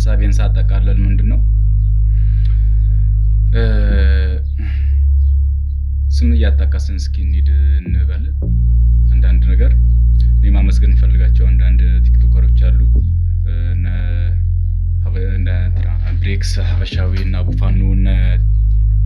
ሐሳቤን ሳጠቃልል ምንድነው ስም እያጣቀስን እስኪ እንሂድ እንበል አንዳንድ ነገር እኔ ማመስገን ፈልጋቸው አንዳንድ ቲክቶከሮች አሉ እነ ብሬክስ ሀበሻዊ እና ቡፋኑ እና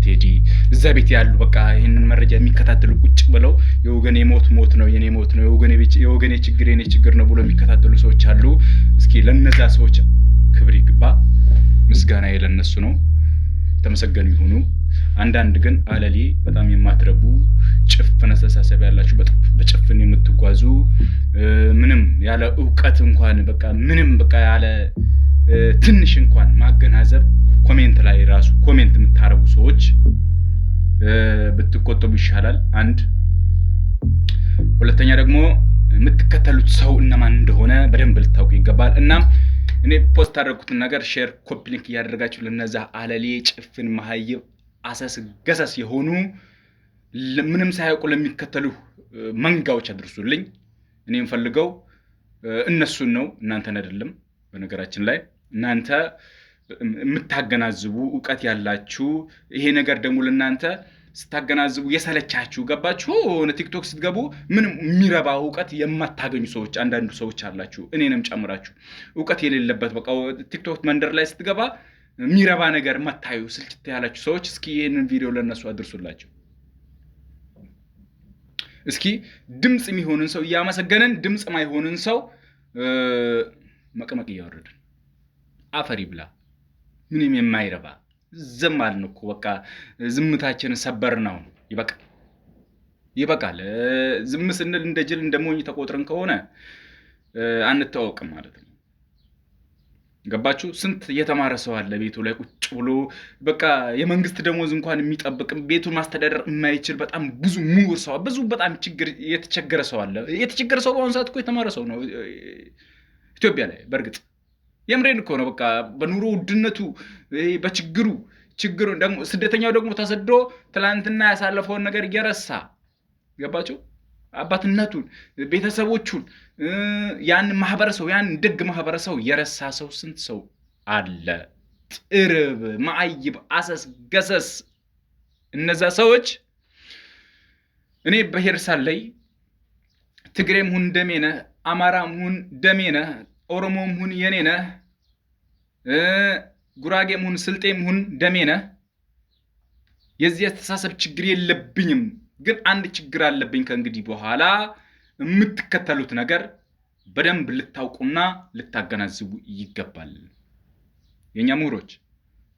ቴዲ እዛ ቤት ያሉ በቃ ይሄንን መረጃ የሚከታተሉ ቁጭ ብለው የወገኔ ሞት ነው የኔ ሞት ነው የወገኔ ችግር የኔ ችግር ነው ብሎ የሚከታተሉ ሰዎች አሉ። እስኪ ለነዛ ሰዎች ክብር ይግባ፣ ምስጋና ለነሱ ነው፣ ተመሰገኑ ይሁኑ። አንዳንድ ግን አለሊ በጣም የማትረቡ ጭፍን አስተሳሰብ ያላችሁ በጭፍን የምትጓዙ ምንም ያለ ዕውቀት እንኳን በቃ ምንም በቃ ያለ ትንሽ እንኳን ማገናዘብ ኮሜንት ላይ ራሱ ኮሜንት የምታረጉ ሰዎች ብትቆጠቡ ይሻላል። አንድ ሁለተኛ ደግሞ የምትከተሉት ሰው እነማን እንደሆነ በደንብ ልታውቁ ይገባል። እና እኔ ፖስት አደረኩትን ነገር ሼር ኮፒ ሊንክ እያደረጋችሁ ለነዛ አለሌ ጭፍን መሀይብ አሰስ ገሰስ የሆኑ ምንም ሳያውቁ ለሚከተሉ መንጋዎች አድርሱልኝ። እኔ የምፈልገው እነሱን ነው፣ እናንተን አይደለም። በነገራችን ላይ እናንተ የምታገናዝቡ ዕውቀት ያላችሁ ይሄ ነገር ደግሞ ለእናንተ ስታገናዝቡ የሰለቻችሁ ገባችሁ። ቲክቶክ ስትገቡ ምንም የሚረባ ዕውቀት የማታገኙ ሰዎች አንዳንዱ ሰዎች አላችሁ፣ እኔንም ጨምራችሁ ዕውቀት የሌለበት በቃ ቲክቶክ መንደር ላይ ስትገባ የሚረባ ነገር ማታዩ ስልችት ያላችሁ ሰዎች እስኪ ይሄንን ቪዲዮ ለነሱ አድርሱላቸው። እስኪ ድምጽ የሚሆንን ሰው እያመሰገነን ድምጽ ማይሆንን ሰው መቀመቅ እያወረድን አፈር ይብላ። ምንም የማይረባ ዝም አልን እኮ በቃ ዝምታችንን ሰበር ነው። ይበቃል። ዝም ስንል እንደ ጅል እንደሞኝ ተቆጥረን ከሆነ አንተዋወቅም ማለት ነው። ገባችሁ? ስንት የተማረ ሰው አለ ቤቱ ላይ ቁጭ ብሎ በቃ የመንግስት ደሞዝ እንኳን የሚጠብቅ ቤቱን ማስተዳደር የማይችል በጣም ብዙ ምሁር ሰው ብዙ በጣም የተቸገረ ሰው አለ። የተቸገረ ሰው በአሁኑ ሰዓት እኮ የተማረ ሰው ነው ኢትዮጵያ ላይ። በእርግጥ የምሬን እኮ ነው። በቃ በኑሮ ውድነቱ በችግሩ ደግሞ ስደተኛው ደግሞ ተሰዶ ትላንትና ያሳለፈውን ነገር እየረሳ ገባችሁ? አባትነቱን ቤተሰቦቹን ያን ማህበረሰብ ያን ደግ ማህበረሰብ የረሳ ሰው ስንት ሰው አለ? ጥርብ ማይብ አሰስ ገሰስ። እነዛ ሰዎች እኔ በሄር ሳለይ ትግሬም ሁን ደሜነ፣ አማራም ሁን ደሜነ፣ ኦሮሞም ሁን የኔነ፣ ጉራጌም ሁን ስልጤም ሁን ደሜነ፣ የዚህ አስተሳሰብ ችግር የለብኝም። ግን አንድ ችግር አለብኝ። ከእንግዲህ በኋላ የምትከተሉት ነገር በደንብ ልታውቁና ልታገናዝቡ ይገባል። የኛ ምሁሮች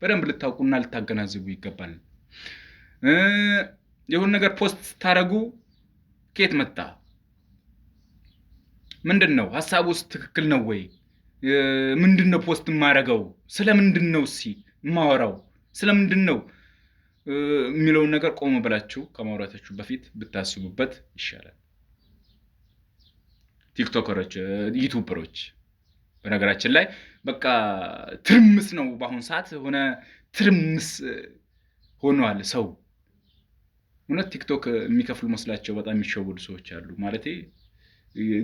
በደንብ ልታውቁና ልታገናዝቡ ይገባል። የሆነ ነገር ፖስት ስታደርጉ ከየት መጣ? ምንድነው ሐሳቡስ? ትክክል ነው ወይ? ምንድነው ፖስት የማደርገው? ስለምንድነው የማወራው? ስለምንድነው የሚለውን ነገር ቆም ብላችሁ ከማውራታችሁ በፊት ብታስቡበት ይሻላል። ቲክቶከሮች፣ ዩቲዩበሮች በነገራችን ላይ በቃ ትርምስ ነው በአሁን ሰዓት ሆነ ትርምስ ሆኗል። ሰው እውነት ቲክቶክ የሚከፍሉ መስላቸው በጣም የሚሸወዱ ሰዎች አሉ። ማለቴ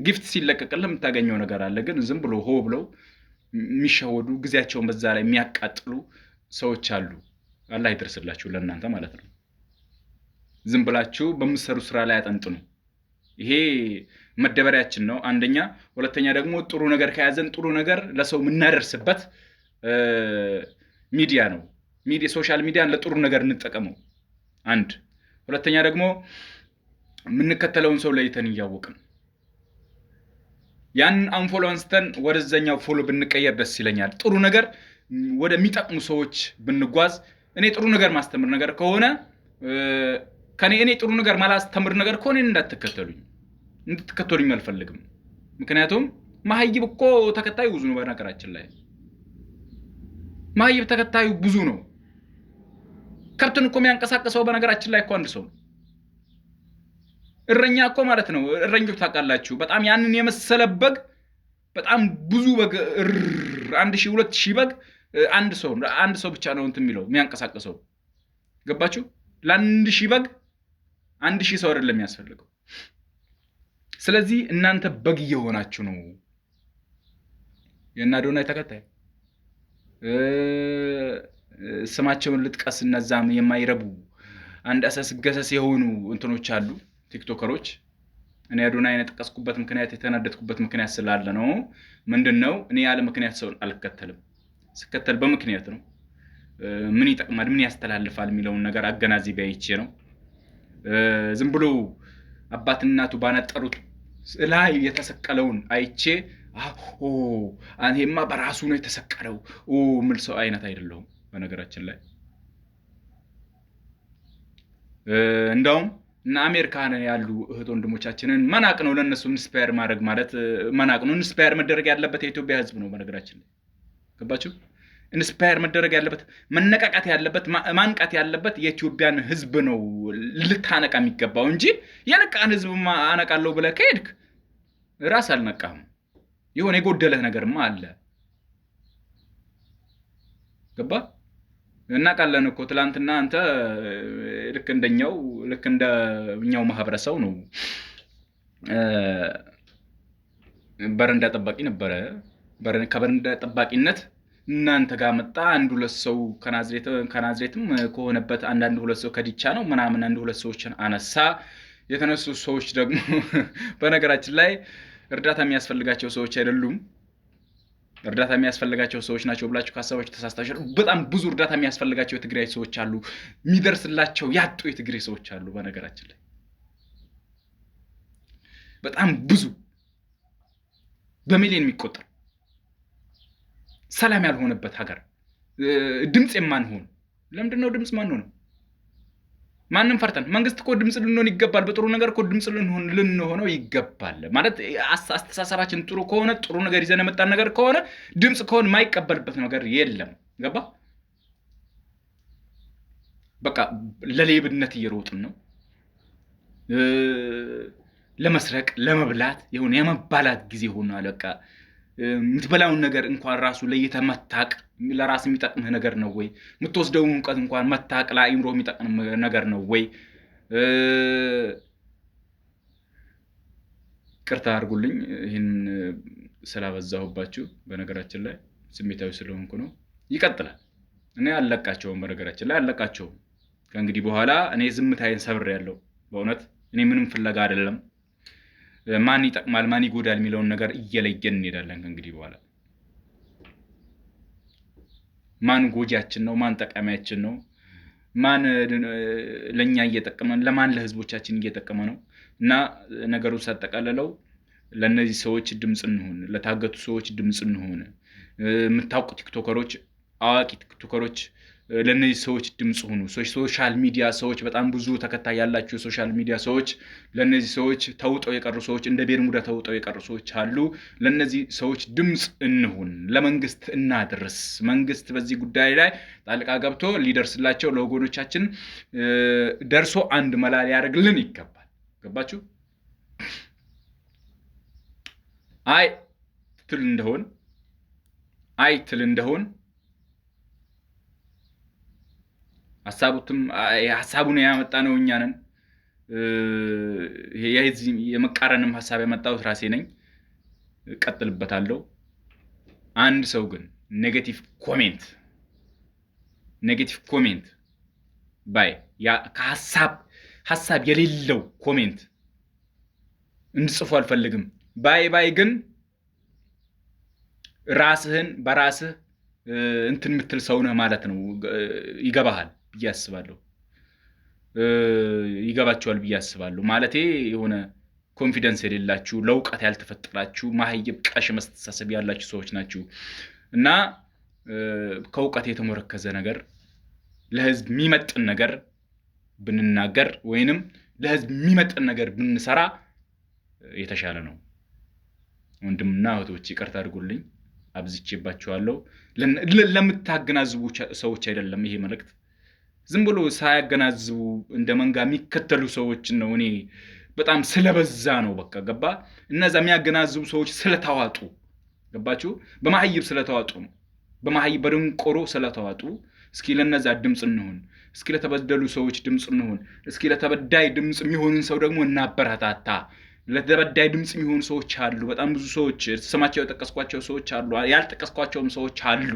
ጊፍት ሲለቀቅልህ የምታገኘው ነገር አለ፣ ግን ዝም ብሎ ሆ ብለው የሚሸወዱ ጊዜያቸውን በዛ ላይ የሚያቃጥሉ ሰዎች አሉ። አላህ ይድረስላችሁ ለእናንተ ማለት ነው። ዝም ብላችሁ በምትሰሩ ስራ ላይ አጠንጥኑ። ይሄ መደበሪያችን ነው አንደኛ። ሁለተኛ ደግሞ ጥሩ ነገር ከያዘን ጥሩ ነገር ለሰው የምናደርስበት ሚዲያ ነው። ሶሻል ሚዲያን ለጥሩ ነገር እንጠቀመው። አንድ ሁለተኛ ደግሞ የምንከተለውን ሰው ለይተን እያወቅን ያን አንፎሎ አንስተን ወደዛኛው ፎሎ ብንቀየር ደስ ይለኛል። ጥሩ ነገር ወደሚጠቅሙ ሰዎች ብንጓዝ። እኔ ጥሩ ነገር ማስተምር ነገር ከሆነ እኔ ጥሩ ነገር ማላስተምር ነገር ከሆነ እንድትከተሉኝ አልፈልግም። ምክንያቱም ማህይብ እኮ ተከታዩ ብዙ ነው። በነገራችን ላይ ማህይብ ተከታዩ ብዙ ነው። ከብትን እኮ የሚያንቀሳቀሰው በነገራችን ላይ እኮ አንድ ሰው ነው። እረኛ እኮ ማለት ነው። እረኞች ታውቃላችሁ፣ በጣም ያንን የመሰለ በግ በጣም ብዙ በግ 1000 2000 በግ አንድ ሰው ብቻ ነው እንትን የሚለው የሚያንቀሳቀሰው። ገባችሁ? ለ1000 በግ 1000 ሰው አይደለም የሚያስፈልገው። ስለዚህ እናንተ በግ እየሆናችሁ ነው። የእነ አዶናይ ተከታይ ስማቸውን ልጥቀስ እነዛም የማይረቡ አንድ አሰስ ገሰስ የሆኑ እንትኖች አሉ ቲክቶከሮች። እኔ አዶናይን የጠቀስኩበት ምክንያት የተናደድኩበት ምክንያት ስላለ ነው። ምንድነው እኔ ያለ ምክንያት ሰውን አልከተልም። ስከተል በምክንያት ነው። ምን ይጠቅማል ምን ያስተላልፋል የሚለውን ነገር አገናዝቤ አይቼ ነው። ዝም ብሎ አባት እናቱ ባነጠሩት ላይ የተሰቀለውን አይቼ እኔማ በራሱ ነው የተሰቀለው ምል ሰው አይነት አይደለሁም። በነገራችን ላይ እንደውም እና አሜሪካን ያሉ እህት ወንድሞቻችንን መናቅ ነው ለነሱ ኢንስፓየር ማድረግ ማለት መናቅ ነው። ኢንስፓየር መደረግ ያለበት የኢትዮጵያ ሕዝብ ነው። በነገራችን ላይ ገባችሁ? ኢንስፓየር መደረግ ያለበት መነቃቃት ያለበት ማንቃት ያለበት የኢትዮጵያን ሕዝብ ነው ልታነቃ የሚገባው እንጂ የነቃን ሕዝብ አነቃለሁ ብለህ ከሄድክ ራስ አልነቃህም። የሆነ የጎደለህ ነገርማ አለ። ገባ? እናውቃለን እኮ ትላንትና አንተ ልክ እንደኛው ማህበረሰብ ነው በረንዳ ጠባቂ ነበረ። ከበረንዳ ጠባቂነት እናንተ ጋር መጣ። አንድ ሁለት ሰው ከናዝሬትም ከሆነበት አንዳንድ ሁለት ሰው ከዲቻ ነው ምናምን አንድ ሁለት ሰዎችን አነሳ። የተነሱ ሰዎች ደግሞ በነገራችን ላይ እርዳታ የሚያስፈልጋቸው ሰዎች አይደሉም። እርዳታ የሚያስፈልጋቸው ሰዎች ናቸው ብላችሁ ካሰባችሁ ተሳስታችሁ። በጣም ብዙ እርዳታ የሚያስፈልጋቸው የትግራይ ሰዎች አሉ። የሚደርስላቸው ያጡ የትግራይ ሰዎች አሉ። በነገራችን ላይ በጣም ብዙ በሚሊዮን የሚቆጠር ሰላም ያልሆነበት ሀገር ድምፅ የማንሆን ለምንድን ነው ድምፅ ማንሆን? ማንም ፈርተን መንግስት እኮ ድምፅ ልንሆን ይገባል። በጥሩ ነገር እኮ ድምፅ ልንሆነው ይገባል። ማለት አስተሳሰባችን ጥሩ ከሆነ ጥሩ ነገር ይዘን የመጣን ነገር ከሆነ ድምፅ ከሆነ የማይቀበልበት ነገር የለም። ገባ? በቃ ለሌብነት እየሮጥን ነው። ለመስረቅ ለመብላት የሆነ የመባላት ጊዜ ሆኗል። በቃ የምትበላውን ነገር እንኳን ራሱ ለይተህ መታቅ ለራስ የሚጠቅምህ ነገር ነው ወይ? የምትወስደው ሙቀት እንኳን መታቅ ለአይምሮ የሚጠቅም ነገር ነው ወይ? ቅርታ አድርጉልኝ ይህን ስላበዛሁባችሁ። በነገራችን ላይ ስሜታዊ ስለሆንኩ ነው። ይቀጥላል። እኔ አልለቃቸውም። በነገራችን ላይ አልለቃቸውም። ከእንግዲህ በኋላ እኔ ዝምታዬን ሰብሬያለሁ። በእውነት እኔ ምንም ፍለጋ አይደለም። ማን ይጠቅማል ማን ይጎዳል የሚለውን ነገር እየለየን እንሄዳለን። ከእንግዲህ በኋላ ማን ጎጂያችን ነው ማን ጠቃሚያችን ነው፣ ማን ለኛ እየጠቀመን ለማን ለህዝቦቻችን እየጠቀመ ነው። እና ነገሩን ሳጠቃለለው ለነዚህ ሰዎች ድምጽ እንሆን፣ ለታገቱ ሰዎች ድምጽ እንሆን። የምታውቁ ቲክቶከሮች አዋቂ ቲክቶከሮች ለነዚህ ሰዎች ድምጽ ሆኑ። ሶሻል ሚዲያ ሰዎች በጣም ብዙ ተከታይ ያላችሁ ሶሻል ሚዲያ ሰዎች ለነዚህ ሰዎች ተውጠው የቀሩ ሰዎች እንደ ቤርሙዳ ተውጠው የቀሩ ሰዎች አሉ። ለነዚህ ሰዎች ድምጽ እንሁን፣ ለመንግስት እናድርስ። መንግስት በዚህ ጉዳይ ላይ ጣልቃ ገብቶ ሊደርስላቸው ለወገኖቻችን ደርሶ አንድ መላ ሊያደርግልን ይገባል። ገባችሁ? አይ ትል እንደሆን ሐሳቡን ያመጣ ነው እኛ ነን። የመቃረንም ሐሳብ ያመጣሁት ራሴ ነኝ። እቀጥልበታለሁ። አንድ ሰው ግን ኔጌቲቭ ኮሜንት ባይ ሐሳብ የሌለው ኮሜንት እንድጽፉ አልፈልግም። ባይ ግን ራስህን በራስህ እንትን የምትል ሰው ነህ ማለት ነው። ይገባሃል ብዬ አስባለሁ። ይገባችኋል ብዬ አስባለሁ። ማለቴ የሆነ ኮንፊደንስ የሌላችሁ ለእውቀት ያልተፈጠራችሁ ማህይብ ቀሽም አስተሳሰብ ያላችሁ ሰዎች ናችሁ እና ከእውቀት የተሞረከዘ ነገር ለህዝብ የሚመጥን ነገር ብንናገር ወይንም ለህዝብ የሚመጥን ነገር ብንሰራ የተሻለ ነው። ወንድምና እህቶች ይቅርታ አድርጉልኝ፣ አብዝቼባችኋለሁ። ለምታገናዝቡ ሰዎች አይደለም ይሄ መልእክት። ዝም ብሎ ሳያገናዝቡ እንደ መንጋ የሚከተሉ ሰዎችን ነው። እኔ በጣም ስለበዛ ነው። በቃ ገባ? እነዛ የሚያገናዝቡ ሰዎች ስለተዋጡ፣ ገባችሁ? በማህይብ ስለተዋጡ ነው። በማህይብ በድንቆሮ ስለተዋጡ። እስኪ ለነዛ ድምጽ እንሁን። እስኪ ለተበደሉ ሰዎች ድምጽ እንሁን። እስኪ ለተበዳይ ድምጽ የሚሆንን ሰው ደግሞ እናበረታታ። ለተበዳይ ድምጽ የሚሆኑ ሰዎች አሉ። በጣም ብዙ ሰዎች ስማቸው የጠቀስኳቸው ሰዎች አሉ። ያልጠቀስኳቸውም ሰዎች አሉ።